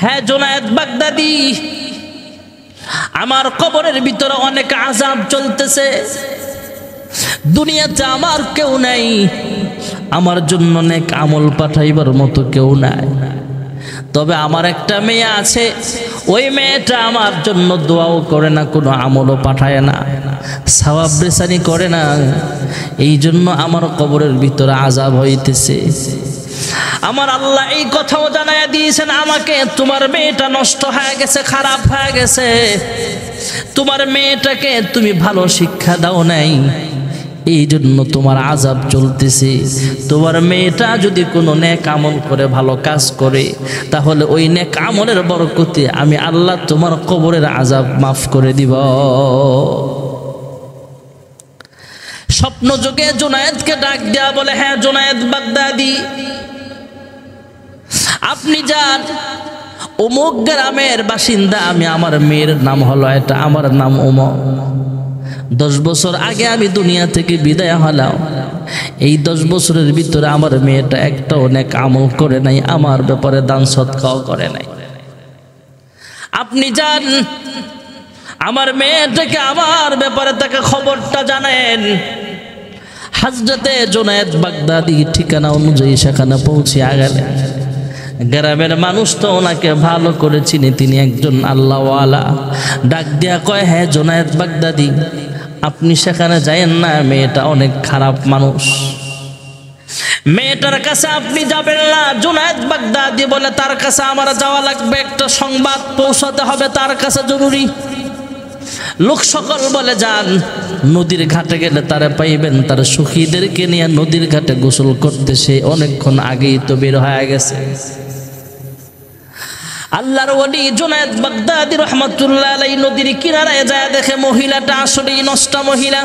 হ্যাঁ জুনায়েদ বাগদাদি, আমার কবরের ভিতরে অনেক আযাব চলতেছে। দুনিয়াতে আমার কেউ নাই, আমার জন্য নেক আমল পাঠাইবার মতো কেউ নাই। তবে আমার একটা মেয়ে আছে, ওই মেয়েটা আমার জন্য দোয়াও করে না, কোনো আমলও পাঠায় না, সওয়াব বেচারি করে না। এই জন্য আমার কবরের ভিতরে আযাব হইতেছে। আমার আল্লাহ এই কথাও জানাইয়া দিয়েছেন আমাকে, তোমার মেয়েটা নষ্ট হয়ে গেছে, খারাপ হয়ে গেছে, তোমার মেয়েটাকে তুমি ভালো শিক্ষা দাও নাই, এই জন্য তোমার আযাব চলতেছে। তোমার মেয়েটা যদি কোনো নেক আমল করে, ভালো কাজ করে, তাহলে ওই নেক আমলের বরকতে আমি আল্লাহ তোমার কবরের আযাব মাফ করে দিব। স্বপ্ন যোগে জুনায়েদকে ডাক দেয়া বলে, হ্যাঁ জুনায়েদ বাগদাদি, আপনি যান অমুক গ্রামের বাসিন্দা, আমি, আমার মেয়ের নাম হলো এটা, আমার নাম ওমর। 10 বছর আগে আমি দুনিয়া থেকে বিদায় হলাম। এই 10 বছরের ভিতরে আমার মেয়েটা একটা অনেক আমল করে নাই, আমার ব্যাপারে দান সদকাও করে নাই। আপনি যান আমার মেয়েটাকে, আমার ব্যাপারে তাকে খবরটা জানেন। হযরতে জুনায়েদ বাগদাদি ঠিকানা অনুযায়ী সেখানে পৌঁছে গেলেন। গ্রামের মানুষ তো ওনাকে ভালো করে চিনে, তিনি একজন আল্লাহওয়ালা। ডাক দিয়া কয়, হ্যাঁ জুনায়েদ বাগদাদি, আপনি সেখানে যায়েন না, মেয়েটা অনেক খারাপ মানুষ, মেয়েটার কাছে আপনি যাবেন না। জুনায়েদ বাগদাদি বলে, তার কাছে আমার যাওয়া লাগবে, একটা সংবাদ পৌঁছাতে হবে তার কাছে, জরুরি। লোক সকল বলে, যান নদীর ঘাটে গেলে তারে পাইবেন, তার সখীদেরকে নিয়ে নদীর ঘাটে গোসল করতে, সে অনেকক্ষণ আগেই তো বের হয়ে গেছে। আল্লাহর ওলি জুনায়েদ বাগদাদি রাহমাতুল্লাহ আলাইহি নদীর কিনারায় যায়, দেখে মহিলাটা আসলেই নষ্টা মহিলা।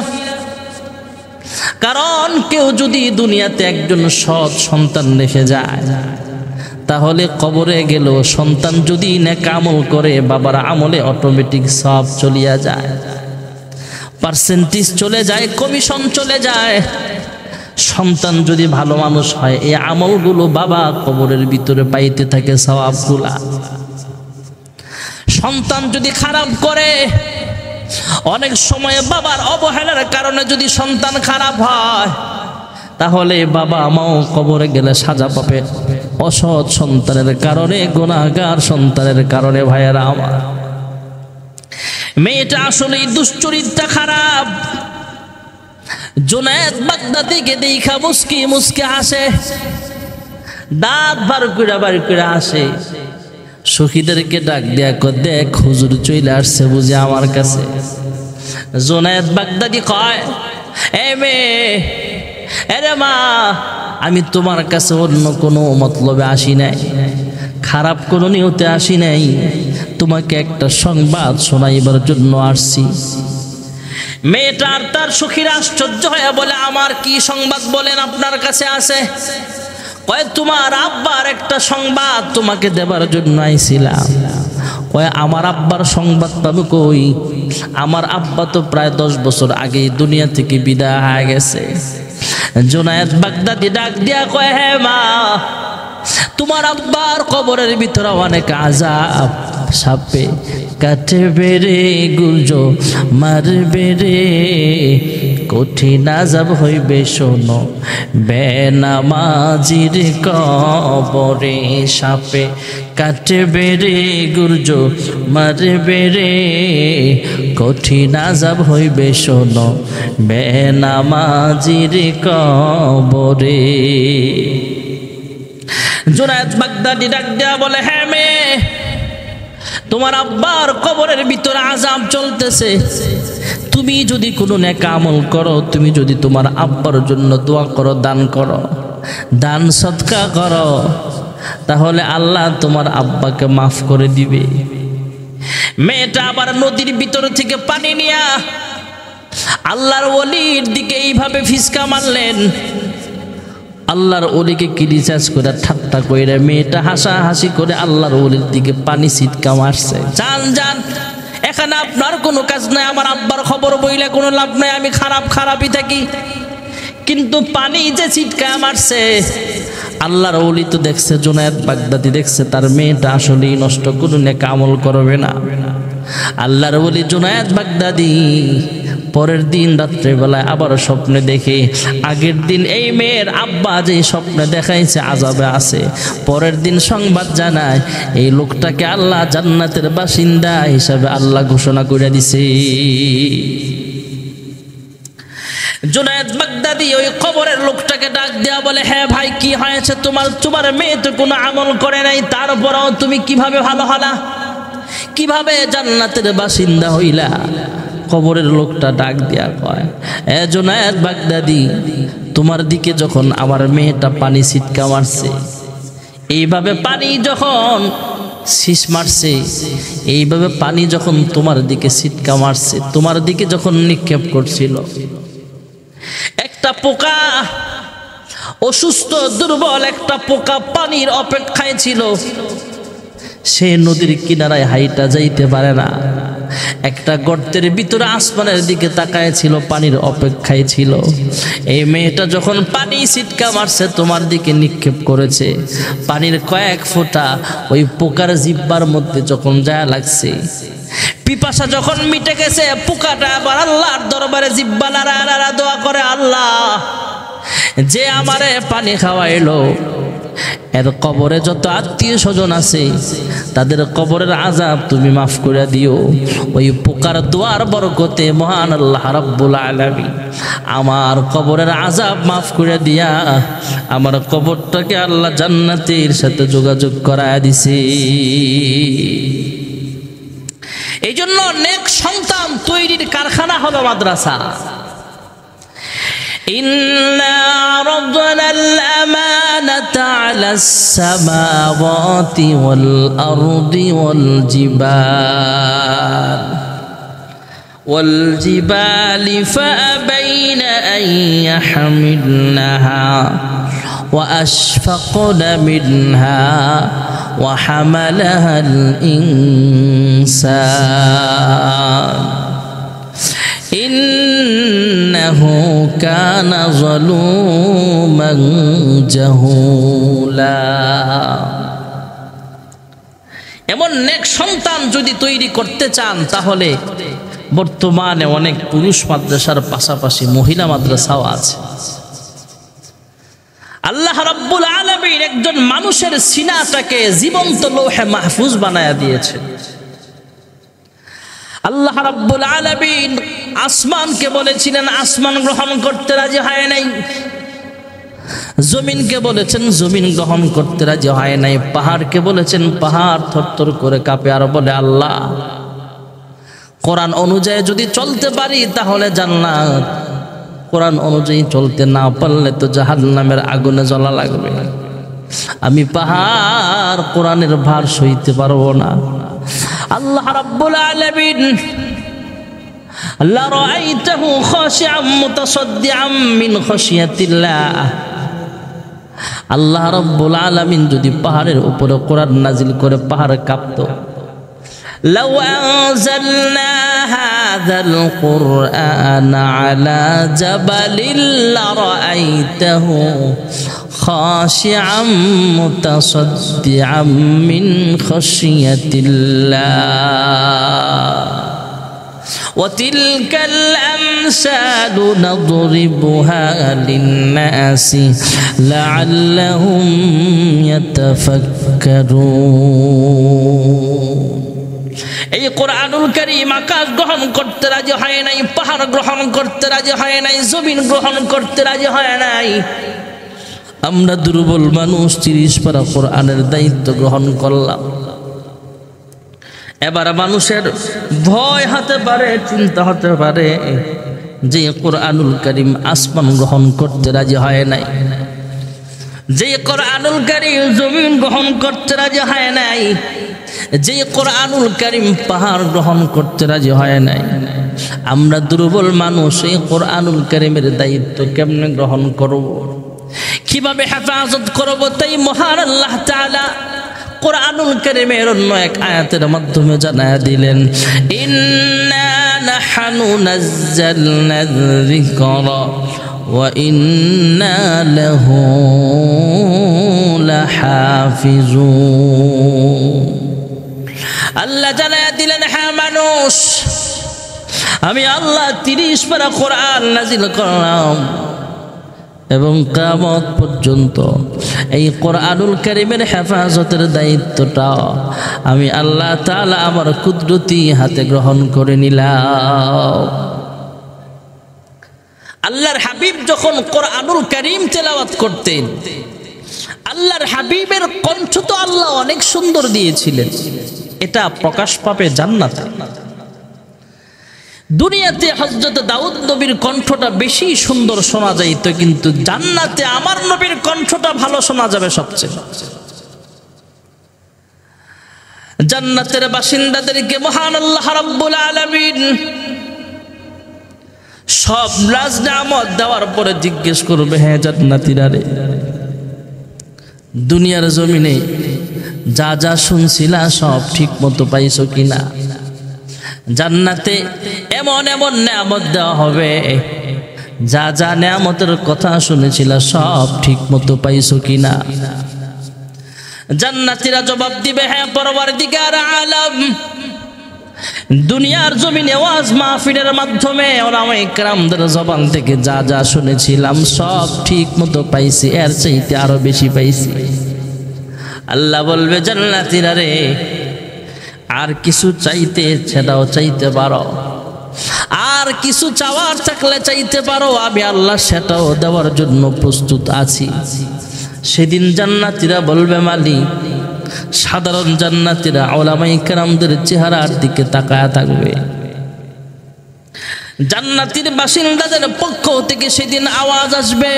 কারণ কেউ যদি দুনিয়াতে একজন সৎ সন্তান রেখে যায়, তাহলে কবরে গেল সন্তান যদি নেক আমল করে, বাবার আমলে অটোমেটিক সব চলিয়া যায়, পার্সেন্টেজ চলে যায়, কমিশন চলে যায়। সন্তান যদি ভালো মানুষ হয়, এই আমলগুলো বাবা কবরের ভিতরে পাইতে থাকে সওয়াবগুলা। সন্তান যদি খারাপ করে, অনেক সময় বাবার অবহেলার কারণে যদি সন্তান খারাপ হয়, তাহলে বাবা মাও কবরে গেলে সাজা পাবে, অসৎ সন্তানের কারণে, গুনাহগার সন্তানের কারণে। ভাইয়েরা আমার, মেয়েটা আসলেই দুশ্চরিত্রা খারাপ। জুনায়েদ বাগদাদিকে দেখা মুস্কি মুস্কি হাসে, দাঁত বার করে হাসে। সখীদেরকে ডাক দেয়া কয়, দেখ হুজুর চলে আসছে বুঝে আমার কাছে। জুনায়েদ বাগদাদি কয়, এ মেয়ে, আরে মা, আমি তোমার কাছে অন্য কোনো মতলবে আসি নাই, খারাপ কোনো নিয়তে আসি নাই, তোমাকে একটা সংবাদ শোনাইবার জন্য আসছি। মেয়েটা আর তার সখীরা আশ্চর্য হয়ে বলে, আমার কি সংবাদ বলেন আপনার কাছে আছে? কয়, তোমার আব্বার একটা সংবাদ তোমাকে দেবার জন্য আইছিলাম। কয়, আমার আব্বার সংবাদ পাবো কই? আমার আব্বা তো প্রায় 10 বছর আগেই দুনিয়া থেকে বিদায় হয়ে গেছে। জুনায়েদ বাগদাদি ডাক দিয়া কয়, হ্যাঁ মা, তোমার আব্বার কবরের ভিতরে অনেক আযাব, সাপে কাটবে রে, গুর্জ মারবে রে, কঠিন আযাব হইবে শোনো বেনামাজির কবরে, সাপে কাটবে রে, গুর্জ মারবে রে, কঠিন আযাব হইবে শোনো বেনামাজির কবরে। জুনায়েদ বাগদাদি ডাক দেয়া বলে, হ্যাঁ মেয়ে, তোমার আব্বার কবরের ভিতরে আযাব চলতেছে, তুমি যদি কোনো নেক আমল করো, তুমি যদি তোমার আব্বার জন্য দোয়া করো, দান করো, দান সদকা করো, তাহলে আল্লাহ তোমার আব্বাকে মাফ করে দিবে। মেয়েটা আবার নদীর ভিতর থেকে পানি নিয়া আল্লাহর ওলির দিকে এইভাবে ফিসকা মারলেন। আল্লাহর ওলিকে ক্রিটিসাইজ করে, ঠাট্টা করে, মেয়েটা হাসাহাসি করে আল্লাহর ওলির দিকে পানি ছিটকা মারছে। যান যান, এখানে আপনার কোনো কাজ নাই, আমার আব্বার খবর বইলে কোনো লাভ নাই, আমি খারাপই থাকি। কিন্তু পানি যে ছিটকা মারছে, আল্লাহর ওলি তো দেখছে, জুনায়েদ বাগদাদি দেখছে তার মেয়েটা আসলেই নষ্ট, কোনো নেক আমল করবে না। আল্লাহর ওলি জুনায়েদ বাগদাদি পরের দিন রাত্রেবেলায় আবার স্বপ্নে দেখে, আগের দিন এই মেয়ের আব্বা যে স্বপ্নে দেখাইছে আযাবে আছে, পরের দিন সংবাদ জানায় এই লোকটাকে আল্লাহ জান্নাতের বাসিন্দা হিসাবে আল্লাহ ঘোষণা করে দিছে। জুনায়েদ বাগদাদি ওই কবরের লোকটাকে ডাক দেয়া বলে, হ্যাঁ ভাই কি হয়েছে তোমার মেয়ে তো কোনো আমল করে নাই, তারপরেও তুমি কিভাবে ভালো হলা, কিভাবে জান্নাতের বাসিন্দা হইলা? কবরের লোকটা ডাক দিয়া কয়, এ জুনায়েদ বাগদাদি, তোমার দিকে যখন আমার মেয়েটা পানি ছিটকা মারছে, এইভাবে পানি যখন শীষ মারছে, এইভাবে পানি যখন তোমার দিকে ছিটকা মারছে, তোমার দিকে যখন নিক্ষেপ করছিল, একটা পোকা, অসুস্থ দুর্বল একটা পোকা পানির অপেক্ষায় ছিল, সে নদীর কিনারায় হাইটা যাইতে পারে না, একটা গর্তের ভিতরে আসমানের দিকে তাকায় ছিল, পানির অপেক্ষায় ছিল। এই মেয়েটা যখন পানি ছিটকা মারছে, তোমার দিকে নিক্ষেপ করেছে, পানির কয়েক ফোঁটা ওই পোকার জিহ্বার মধ্যে যখন যায় লাগছে, পিপাসা যখন মিটে গেছে, পোকাটা আবার আল্লাহর দরবারে জিহ্বা নাড়া দোয়া করে, আল্লাহ যে আমারে পানি খাওয়াইলো, এর কবরে যত আত্মীয় স্বজন আছে তাদের কবরের আযাব তুমি মাফ করে দিও। ওই পোকার দোয়ার বরকতে মহান আল্লাহ রাব্বুল আলামিন আমার কবরের আযাব মাফ করে দিয়া আমার কবরটাকে আল্লাহ জান্নাতের সাথে যোগাযোগ করায় দিছে। এই জন্য নেক সন্তান তৈরির কারখানা হলো মাদ্রাসা। إنا عرضنا الأمانة على السماوات والأرض والجبال فأبين أن يحملنها وأشفقن منها وحملها الإنسان إنه كان ظلوما جهولا। এমন নেক সন্তান যদি তৈরি করতে চান, তাহলে বর্তমানে অনেক পুরুষ মাদ্রাসার পাশাপাশি মহিলা মাদ্রাসাও আছে। আল্লাহ রাব্বুল আলামিন একজন মানুষের সিনাটাকে জীবন্ত লৌহে মাহফুজ বানায়া দিয়েছেন। আল্লাহ রাব্বুল আলামিন আসমানকে বলেছিলেন আসমান গ্রহণ করতে রাজি হয় নাই, জমিনকে বলেছেন জমিন গ্রহণ করতে রাজি হয় নাই, পাহাড়কে বলেছেন পাহাড় থরথর করে কাঁপে আর বলে আল্লাহ কোরআন অনুযায়ী যদি চলতে পারি তাহলে জান্নাত, কোরআন অনুযায়ী চলতে না পারলে তো জাহান্নামের আগুনে জ্বলা লাগবে, আমি পাহাড় কোরআনের ভার সইতে পারবো না। আল্লাহ রাব্বুল আলামিন লা রাআইতাহু খাশিআম মুতাসাদ্দিআম মিন খাশিয়াতিল্লাহ, আল্লাহ রাব্বুল আলামিন যদি পাহাড়ের উপরে কোরআন নাজিল করে পাহাড় কাঁপতো, লাউ আনজালনা হাযাল কুরআন আলা জাবালিন লা রাআইতাহু খাশিআম মুতাসাদ্দিআম মিন খাশিয়াতিল্লাহ وتلك الأمثال نضربها للناس لعلهم يتفكرون। এই কোরআনুল কারীম আকাশ গ্রহণ করতে রাজি হয় নাই, পাহাড় গ্রহণ করতে রাজি হয় নাই, জমিন গ্রহণ করতে রাজি হয় নাই। আমরা দুর্বল মানুষ 30 পারা কোরআনের দায়িত্ব গ্রহণ করলাম। এবার মানুষের ভয় হতে পারে, চিন্তা হতে পারে যে কোরআনুল কারীম আসমান গ্রহণ করতে রাজি হয় নাই, যে কোরআনুল কারীম জমিন গ্রহণ করতে রাজি হয় নাই, যে কোরআনুল কারীম পাহাড় গ্রহণ করতে রাজি হয় নাই। আমরা দুর্বল মানুষ, এই কোরআনুল কারীমের দায়িত্ব কেমনে গ্রহণ করব, কিভাবে হেফাজত করব? তাই মহান আল্লাহ তাআলা কোরআনুল কারীমের অন্য এক আয়াতের মাধ্যমে জানায়া দিলেন, ইন্না নাহনু নাযালনা যিকরা وإنا له لحافظون আল্লাহ জানায়া দিলেন, হ্যাঁ মানুষ, আমি আল্লাহ 30 পারা কোরআন নাজিল করলাম এবং কিয়ামত পর্যন্ত এই কোরআনুল কারীমের হেফাজতের দায়িত্বটা আমি আল্লাহ তাআলা আমার কুদরতি হাতে গ্রহণ করে নিলাম। আল্লাহর হাবিব যখন কোরআনুল কারীম তেলাওয়াত করতেন, আল্লাহর হাবিবের কণ্ঠ তো আল্লাহ অনেক সুন্দর দিয়েছিলেন, এটা প্রকাশ পাবে জান্নাতে। দুনিয়াতে হযরত দাউদ নবীর কণ্ঠটা বেশি সুন্দর শোনা যাইত, কিন্তু জান্নাতে আমার নবীর কণ্ঠটা ভালো শোনা যাবে সবচেয়ে। জান্নাতের বাসিন্দাদেরকে মহান আল্লাহ রাব্বুল আলামিন সব রাজ নিয়ামত দেওয়ার পরে জিজ্ঞেস করবে, হ্যাঁ জান্নাতীরা রে, দুনিয়ার জমিনে যা যা শুনছিলা সব ঠিক মতো পাইছো কিনা? জান্নাতে এমন এমন নিয়ামত দেওয়া হবে, যা যা নিয়ামতের কথা শুনেছিলা সব ঠিক মতো পাইছো কিনা? জান্নাতীরা জবাব দিবে, হ্যাঁ পরওয়ারদিগার আলম, দুনিয়ার জমিনে ওয়াজ মাহফিলের মাধ্যমে উলামায়ে কেরামদের জবান থেকে যা যা শুনেছিলাম সব ঠিক মতো পাইছি, এর চাইতে আরো বেশি পাইছি। আল্লাহ বলবে, জান্নাতীরা রে, আর কিছু চাইতে সেটাও চাইতে পারো, আর কিছু চাওয়ার থাকলে চাইতে পারো, আমি আল্লাহ সেটাও দেওয়ার জন্য প্রস্তুত আছি। সেদিন জান্নাতীরা বলবে, মালিক, সাধারণ জান্নাতীরা উলামায়ে কেরামদের চেহারার দিকে তাকায়া থাকবে। জান্নাতীর বাসিন্দাদের পক্ষ থেকে সেদিন আওয়াজ আসবে,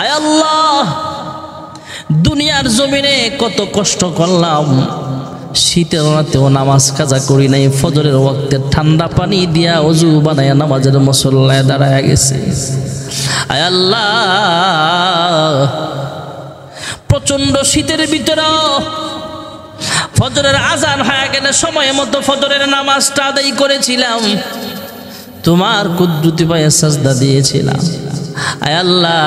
আয় আল্লাহ, দুনিয়ার জমিনে কত কষ্ট করলাম, শীতের রাতেও নামাজ কাজা করি নাই, ফজরের ওয়াক্তে ঠান্ডা পানি দিয়া ওযু বানায়া নামাজের মুসল্লায় দাঁড়ায়া গেছে। আয় আল্লাহ, প্রচন্ড শীতের ভিতরে ফজরের আজান হয়ে গেলে সময় মতো ফজরের নামাজটা আদায় করেছিলাম, তোমার কুদরতি পায়ে সাজদা দিয়েছিলাম। আয় আল্লাহ,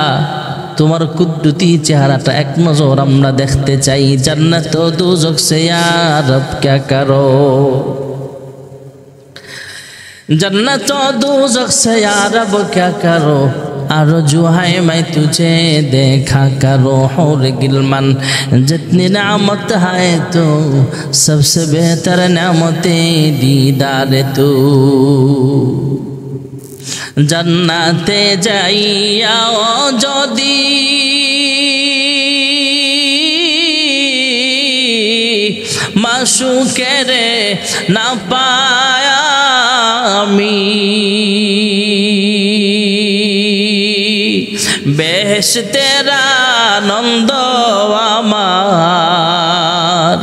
তোমার কুদরতি চেহারাটা এক নজর আমরা দেখতে চাই। জান্নাত ও দোজখ সে ইয়া রব क्या करो, जन्नत और दोज़ख से या रब क्या करो, आरज़ू है मैं तुझे देखा करो, हौर गिलमन जितनी नेमत है तो सबसे बेहतर नेमते दीदार तू। जन्नते जाइया যদি মাশূকের না পায়া আমি, বেহেশতের আনন্দ আমার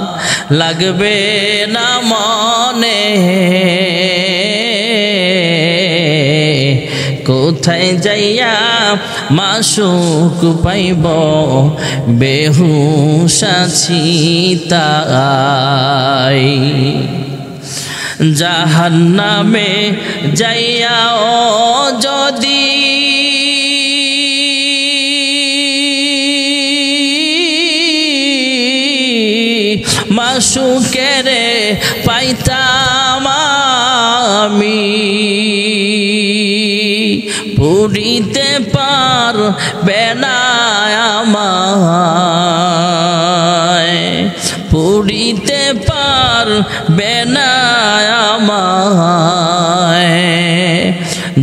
লাগবে না মনে, কোথায় যাইয়া মাশূক পাইব, বেহুশ আছি তাই। জাহান্নামে যাইয়াও যদি মাশূকের পাইতাম আমি, পুরিতে পারবে না আমায়, পুরিতে পারবে না আমায়,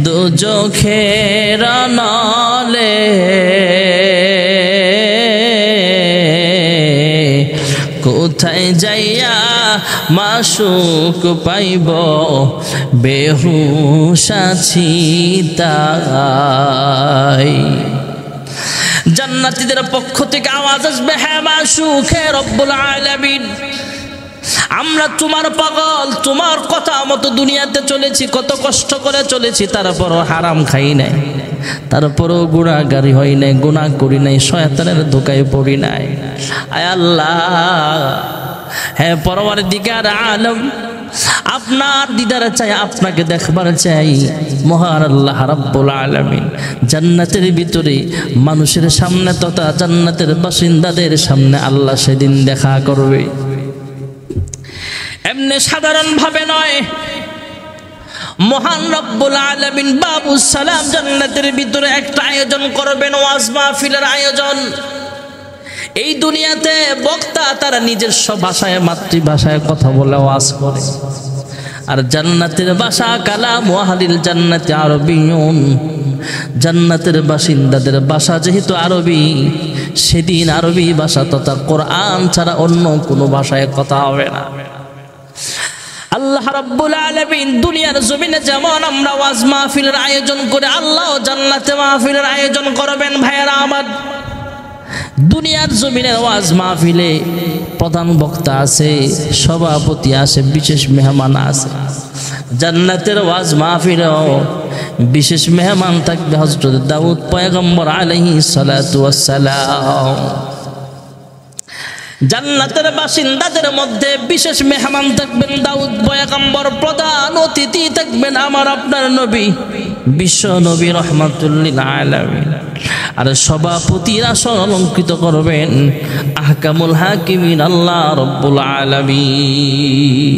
দোজখের নলে কোথায় যাইয়া মাশূক পাইব, বেহুশ আছি তাই। জান্নাতীদের পক্ষ থেকে আওয়াজ আসবে, হ্যাঁ মাশূকে রব্বুল আলামিন, আমরা তোমার পাগল, তোমার কথা মতো দুনিয়াতে চলেছি, কত কষ্ট করে চলেছি, তারপরও হারাম খাই নাই, তারপরও গুনাহগারি হই নাই, গুনাহ করি নাই, শয়তানের ধোকায় পড়ি নাই। আয় আল্লাহ, হ্যাঁ পরওয়ারদিগার আলম, আপনার দিদার চাই, আপনাকে দেখবার চাই। মহান আল্লাহ রাব্বুল আলামিন জান্নাতের ভিতরে মানুষের সামনে তথা জান্নাতের বাসিন্দাদের সামনে আল্লাহ সেদিন দেখা করবে। এমনি সাধারণ ভাবে নয়, মহান রব্বুল আলামিন বাবুস সালাম জান্নাতের ভিতরে একটা আয়োজন করবেন, ওয়াজ মাহফিলের আয়োজন। এই দুনিয়াতে বক্তা তারা নিজস্ব ভাষায়, মাতৃভাষায় কথা বলে ওয়াজ করে, আর জান্নাতের ভাষা কালাম ওয়াহালিল জান্নাতি আরবিয়ুন, জান্নাতের বাসিন্দাদের ভাষা যেহেতু আরবি, সেদিন আরবি ভাষা তথা কোরআন ছাড়া অন্য কোনো ভাষায় কথা হবে না। আল্লাহ রাব্বুল আলামিন দুনিয়ার জমিনে যেমন আমরা ওয়াজ মাহফিলের আয়োজন করে, আল্লাহ জান্নাতে মাহফিলের আয়োজন করবেন। ভাইয়েরা আমার, দুনিয়ার জমিনের ওয়াজ মাহফিলে প্রধান বক্তা আছে, সভাপতি আছে, বিশেষ মেহমান আছে। জান্নাতের ওয়াজ মাহফিলেও বিশেষ মেহমান থাকবে হযরত দাউদ পয়গম্বর আলাইহিস সালাতু ওয়াস সালাম। জান্নাতের বাসিন্দাদের মধ্যে বিশেষ মেহমান থাকবেন দাউদ পয়গম্বর, প্রধান অতিথি থাকবেন আমার আপনার নবী বিশ্ব নবী রাহমাতুল লিল আলামিন। আর সভাপতির আসন অলঙ্কৃত করবেন আহকামুল হাকিমিন আল্লাহ রাব্বুল আলামিন।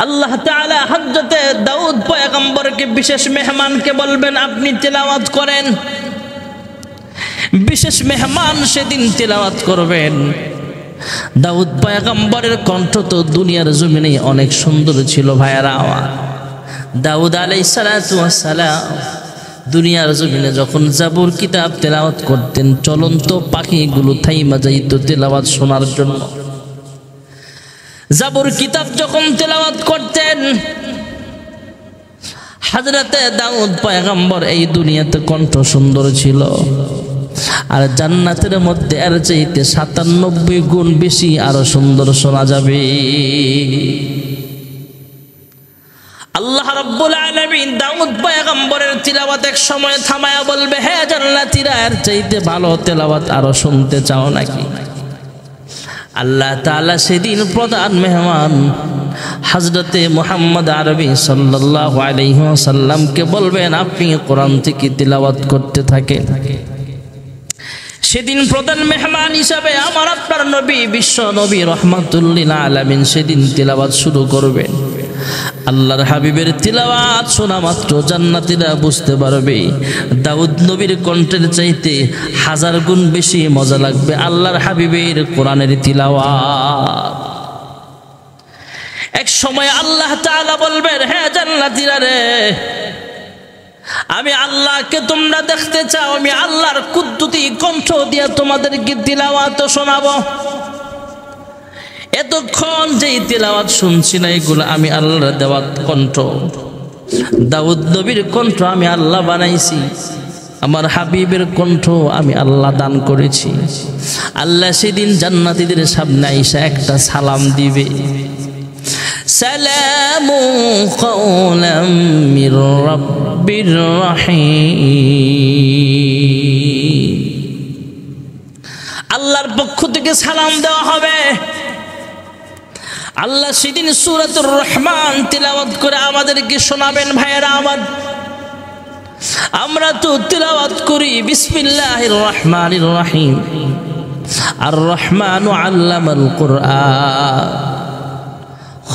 আল্লাহ তাআলা হযরতে দাউদ পয়গম্বরকে বিশেষ মেহমানকে বলবেন আপনি তেলাওয়াত করেন। বিশেষ মেহমান সেদিন তেলাওয়াত করবেন। দাউদ পয়গম্বরের কণ্ঠ তো দুনিয়ার জমিনে অনেক সুন্দর ছিল ভাইয়েরা আমার। দাউদ আলাইহিস সালাতু ওয়াস সালাম দুনিয়ার জমিনে যখন জাবুর কিতাব তেলাওয়াত করতেন, চলন্ত পাখিগুলো থাইমা যাইত তেলাওয়াত শোনার জন্য। জাবুর কিতাব যখন তেলাওয়াত করতেন, হযরতে দাউদ পয়গম্বর এই দুনিয়াতে কণ্ঠ সুন্দর ছিল, আর জান্নাতের মধ্যে এর চাইতে ৯৭ গুণ বেশি আরো সুন্দর শোনা যাবে। আল্লাহ রাব্বুল আলামিন দাউদ পয়গম্বরের তিলাওয়াত এক সময় থামায়া বলবে, হে জান্নাতীরা, এর চাইতে ভালো তেলাওয়াত আরো শুনতে চাও নাকি? আল্লাহ তাআলা সেদিন প্রধান মেহমান হযরতে মুহাম্মদ আরবি সাল্লাল্লাহু আলাইহি ওয়াসাল্লামকে বলবেন আপনি কোরআন থেকে তিলাওয়াত করতে থাকেন। সেদিন প্রধান মেহমান হিসাবে আমার আপনার নবী বিশ্ব নবী রাহমাতুল লিল আলামিন সেদিন তিলাওয়াত শুরু করবেন। আল্লাহর হাবিবের তিলাওয়াত শোনা মাত্র জান্নাতীরা বুঝতে পারবে দাউদ নবীর কণ্ঠের চাইতে 1000 গুণ বেশি মজা লাগবে আল্লাহর হাবিবের কোরআনের তিলাওয়াত। এক সময় আল্লাহ তাআলা বলবেন, হে জান্নাতীরা রে, আমি আল্লাহকে তোমরা দেখতে চাও, আমি আল্লাহর কুদ্দুতি কণ্ঠ দিয়ে তোমাদেরকে তিলাওয়াত শোনাবো। এতক্ষণ যেই তিলাওয়াত শুনছি না, এগুলো আমি আল্লাহর দেওয়া কণ্ঠ। দাউদ নবীর কণ্ঠ আমি আল্লাহ বানাইছি, আমার হাবিবের কণ্ঠ আমি আল্লাহ দান করেছি। আল্লাহ সেদিন জান্নাতীদের সামনে আইসা একটা সালাম দিবে, সালামু কওলাম মির রাব্বির রহিম। আল্লাহর পক্ষ থেকে সালাম দেওয়া হবে। আল্লাহ সেদিন সূরাতুর রহমান তিলাওয়াত করে আমাদেরকে শোনাবেন। ভাইয়েরা আমার, আমরা তো তিলাওয়াত করি বিসমিল্লাহির রহমানির রহিম। আর রহমানু আল্লামাল কুরআন,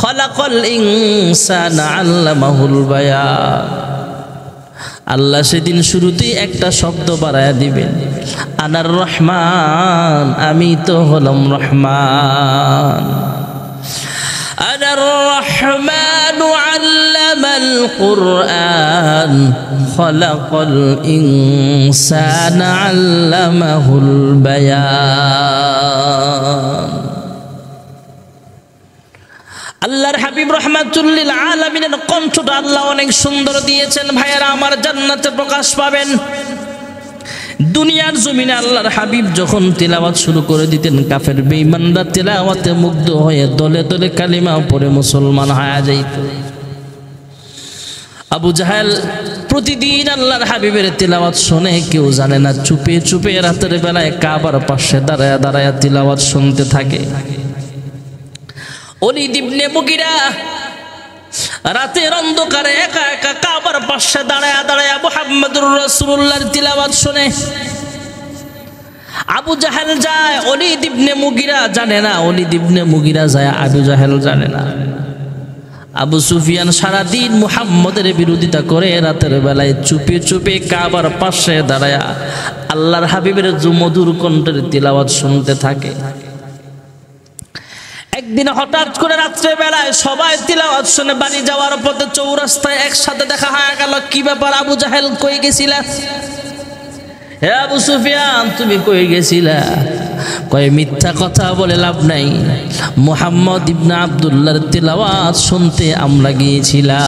খালাকাল ইনসানা আল্লামাহুল বায়ান। আল্লাহ সেদিন শুরুতেই একটা শব্দ বাড়ায়া দিবেন, আনার রহমান, আমি তো হলাম রহমান। আনার রহমানু আল্লামাল কুরআন, খালাকাল ইনসানা আল্লামাহুল বায়ান। আল্লাহর হাবিব রাহমাতুল লিল আলামিনের কণ্ঠটা আল্লাহ অনেক সুন্দর দিয়েছেন। ভাইয়েরা আমার, জান্নাতে প্রকাশ পাবেন। দুনিয়ার জমিনে আল্লাহর হাবিব যখন তিলাওয়াত শুরু করে দিতেন, কাফের বেঈমানরা তিলাওয়াতে মুগ্ধ হয়ে দলে দলে কালিমা পড়ে মুসলমান হয়ে যাইত। আবু জাহেল প্রতিদিন আল্লাহর হাবিবের তিলাওয়াত শুনে, কেউ জানে না, চুপে চুপে রাতের বেলায় কাবার পাশে দাঁড়ায়া দাঁড়ায়া তিলাওয়াত শুনতে থাকে। ওলীদ ইবনে মুগিরা রাতের অন্ধকারে একা একা কাবার পাশে দাঁড়ায়া দাঁড়ায়া মুহাম্মদুর রাসূলুল্লাহর তিলাওয়াত শুনে। আবু জাহেল যায়, ওলীদ ইবনে মুগিরা জানে না। ওলীদ ইবনে মুগিরা যায়, আবু জাহেল জানে না। আবু সুফিয়ান সারাদিন মুহাম্মদের বিরোধিতা করে, রাতের বেলায় চুপে চুপে কাবার পাশে দাঁড়ায়া আল্লাহর হাবিবের মধুর কণ্ঠের তিলাওয়াত শুনতে থাকে। একদিন হঠাৎ করে রাত্রে বেলায় সবাই তিলাওয়াত শুনে বাড়ি যাওয়ার পথে চৌরাস্তায় একসাথে দেখা হয়ে গেল। কি ব্যাপার আবু জাহেল, কই গেছিলা? হে আবু সুফিয়ান, তুমি কই গেছিলা? কয় মিথ্যা কথা বলে লাভ নাই, মুহাম্মদ ইবনে আব্দুল্লাহর তিলাওয়াত শুনতে আমরা গিয়েছিলাম।